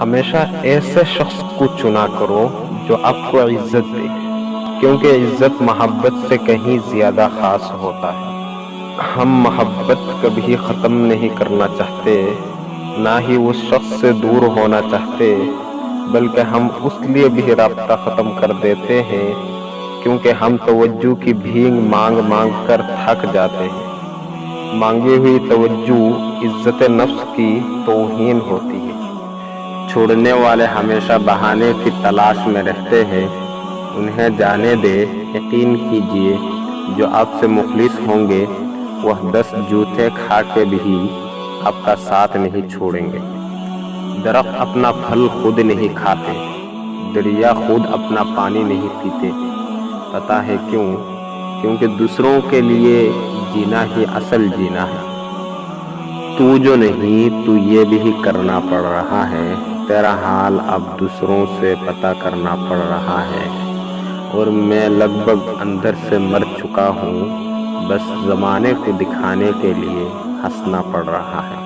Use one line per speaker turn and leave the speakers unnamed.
ہمیشہ ایسے شخص کو چنا کرو جو آپ کو عزت دے، کیونکہ عزت محبت سے کہیں زیادہ خاص ہوتا ہے۔ ہم محبت کبھی ختم نہیں کرنا چاہتے، نہ ہی اس شخص سے دور ہونا چاہتے، بلکہ ہم اس لیے بھی رابطہ ختم کر دیتے ہیں کیونکہ ہم توجہ کی بھیک مانگ مانگ کر تھک جاتے ہیں۔ مانگی ہوئی توجہ عزت نفس کی توہین ہوتی ہے۔
چھوڑنے والے ہمیشہ بہانے کی تلاش میں رہتے ہیں، انہیں جانے دے، یقین کیجئے جو آپ سے مخلص ہوں گے وہ 10 جوتے کھا کے بھی آپ کا ساتھ نہیں چھوڑیں گے۔ درخت اپنا پھل خود نہیں کھاتے، دریا خود اپنا پانی نہیں پیتے۔ پتہ ہے کیوں؟ کیونکہ دوسروں کے لیے جینا ہی اصل جینا ہے۔ تو جو نہیں تو یہ بھی کرنا پڑ رہا ہے، تیرا حال اب دوسروں سے پتہ کرنا پڑ رہا ہے، اور میں لگ بھگ اندر سے مر چکا ہوں، بس زمانے کو دکھانے کے لیے ہنسنا پڑ رہا ہے۔